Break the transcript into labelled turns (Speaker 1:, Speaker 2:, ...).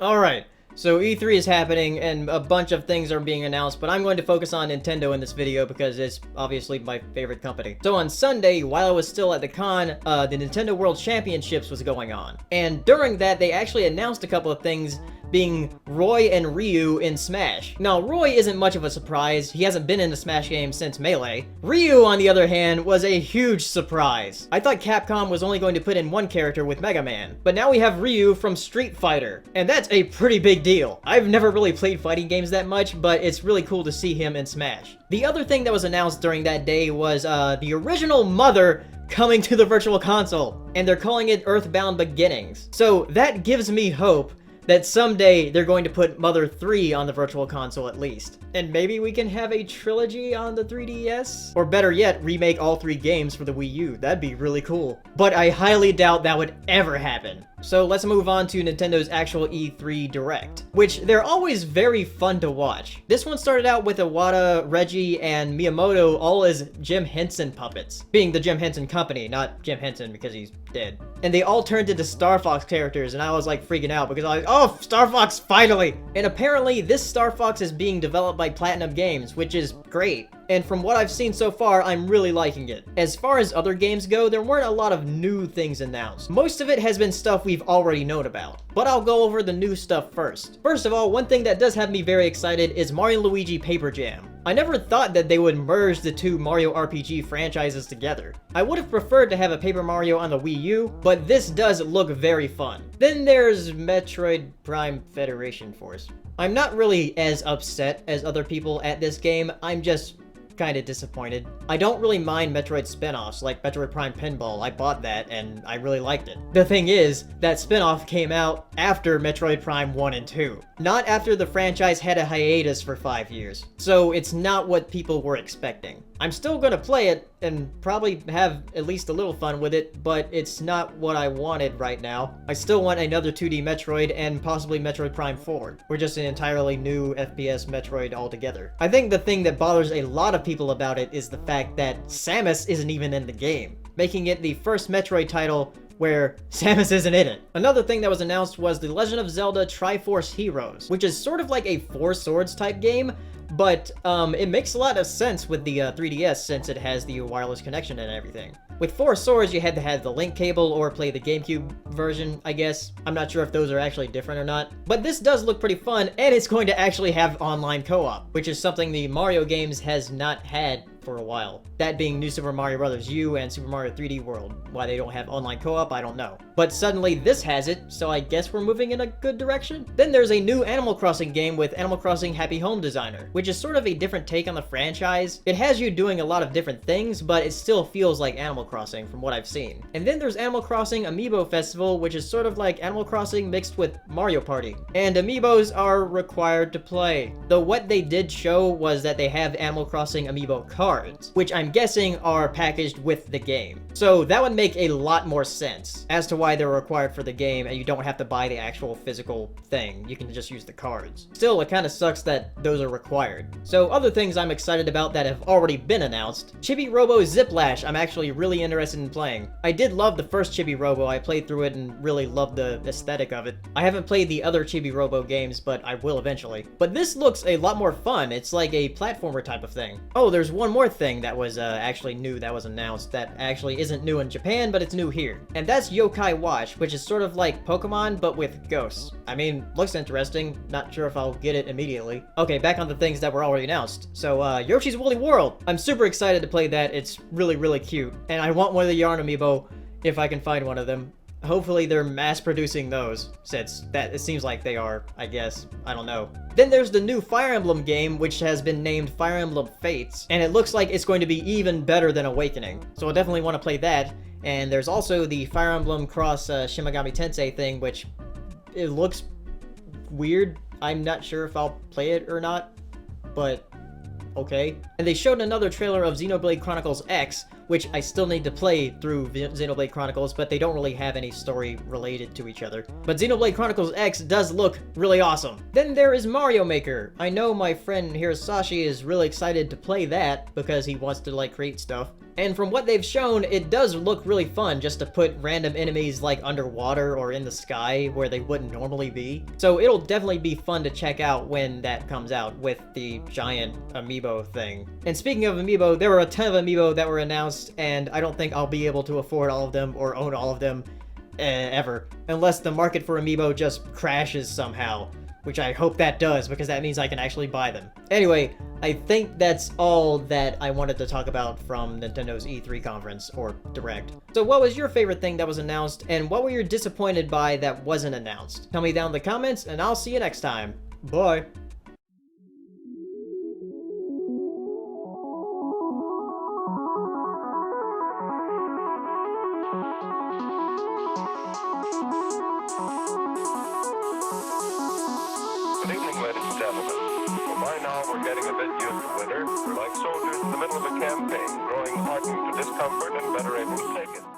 Speaker 1: Alright, so E3 is happening and a bunch of things are being announced, but I'm going to focus on Nintendo in this video because it's obviously my favorite company. So on Sunday, while I was still at the con, the Nintendo World Championships was going on. And during that, they actually announced a couple of things, being Roy and Ryu in Smash. Now, Roy isn't much of a surprise. He hasn't been in a Smash game since Melee. Ryu, on the other hand, was a huge surprise. I thought Capcom was only going to put in one character with Mega Man, but now we have Ryu from Street Fighter, and that's a pretty big deal. I've never really played fighting games that much, but it's really cool to see him in Smash. The other thing that was announced during that day was the original Mother coming to the Virtual Console, and they're calling it Earthbound Beginnings. So that gives me hope that someday they're going to put Mother 3 on the Virtual Console at least. And maybe we can have a trilogy on the 3DS? Or better yet, remake all 3 games for the Wii U. That'd be really cool. But I highly doubt that would ever happen. So let's move on to Nintendo's actual E3 Direct, which they're always very fun to watch. This one started out with Iwata, Reggie, and Miyamoto all as Jim Henson puppets, being the Jim Henson Company, not Jim Henson because he's dead. And they all turned into Star Fox characters, and I was like freaking out because I was like, oh, Star Fox, finally! And apparently this Star Fox is being developed by Platinum Games, which is great. And from what I've seen so far, I'm really liking it. As far as other games go, there weren't a lot of new things announced. Most of it has been stuff we've already known about. But I'll go over the new stuff first. First of all, one thing that does have me very excited is Mario & Luigi Paper Jam. I never thought that they would merge the two Mario RPG franchises together. I would have preferred to have a Paper Mario on the Wii U, but this does look very fun. Then there's Metroid Prime Federation Force. I'm not really as upset as other people at this game, I'm just kinda disappointed. I don't really mind Metroid spin-offs like Metroid Prime Pinball. I bought that and I really liked it. The thing is, that spin-off came out after Metroid Prime 1 and 2, not after the franchise had a hiatus for 5 years. So it's not what people were expecting. I'm still gonna play it and probably have at least a little fun with it, but it's not what I wanted right now. I still want another 2D Metroid and possibly Metroid Prime 4, or just an entirely new FPS Metroid altogether. I think the thing that bothers a lot of people about it is the fact that Samus isn't even in the game, making it the first Metroid title where Samus isn't in it. Another thing that was announced was The Legend of Zelda Triforce Heroes, which is sort of like a Four Swords type game, but it makes a lot of sense with the 3DS since it has the wireless connection and everything. With Four Swords, you had to have the link cable or play the GameCube version, I guess. I'm not sure if those are actually different or not. But this does look pretty fun, and it's going to actually have online co-op, which is something the Mario games has not had for a while. That being New Super Mario Bros. U and Super Mario 3D World. Why they don't have online co-op, I don't know. But suddenly this has it, so I guess we're moving in a good direction. Then there's a new Animal Crossing game with Animal Crossing Happy Home Designer, which is sort of a different take on the franchise. It has you doing a lot of different things, but it still feels like Animal Crossing from what I've seen. And then there's Animal Crossing Amiibo Festival, which is sort of like Animal Crossing mixed with Mario Party. And Amiibos are required to play. Though what they did show was that they have Animal Crossing Amiibo cards, which I'm guessing are packaged with the game. So that would make a lot more sense as to why they're required for the game and you don't have to buy the actual physical thing. You can just use the cards. Still, it kind of sucks that those are required. So other things I'm excited about that have already been announced. Chibi-Robo Ziplash I'm actually really interested in playing. I did love the first Chibi-Robo. I played through it and really loved the aesthetic of it. I haven't played the other Chibi-Robo games, but I will eventually. But this looks a lot more fun. It's like a platformer type of thing. Oh, there's one more thing that was actually new that was announced that actually isn't new in Japan, but it's new here. And that's Yokai Watch, which is sort of like Pokemon, but with ghosts. I mean, looks interesting. Not sure if I'll get it immediately. Okay, back on the things that were already announced. So, Yoshi's Woolly World. I'm super excited to play that. It's really, really cute. And I want one of the Yarn Amiibo if I can find one of them. Hopefully they're mass-producing those, since that it seems like they are, I guess. I don't know. Then there's the new Fire Emblem game, which has been named Fire Emblem Fates, and it looks like it's going to be even better than Awakening. So I definitely want to play that. And there's also the Fire Emblem Cross Shimigami Tensei thing, which it looks weird. I'm not sure if I'll play it or not, but okay. And they showed another trailer of Xenoblade Chronicles X, which I still need to play through Xenoblade Chronicles, but they don't really have any story related to each other. But Xenoblade Chronicles X does look really awesome. Then there is Mario Maker. I know my friend Hirasashi is really excited to play that because he wants to like create stuff. And from what they've shown, it does look really fun just to put random enemies like underwater or in the sky where they wouldn't normally be. So it'll definitely be fun to check out when that comes out with the giant Amiibo thing. And speaking of Amiibo, there were a ton of Amiibo that were announced, and I don't think I'll be able to afford all of them or own all of them ever. Unless the market for Amiibo just crashes somehow. Which I hope that does, because that means I can actually buy them. Anyway, I think that's all that I wanted to talk about from Nintendo's E3 conference, or Direct. So what was your favorite thing that was announced, and what were you disappointed by that wasn't announced? Tell me down in the comments, and I'll see you next time. Bye!
Speaker 2: Good evening, ladies and gentlemen. Well, by now we're getting a bit used to winter. We're like soldiers in the middle of a campaign, growing hardened to discomfort and better able to take it.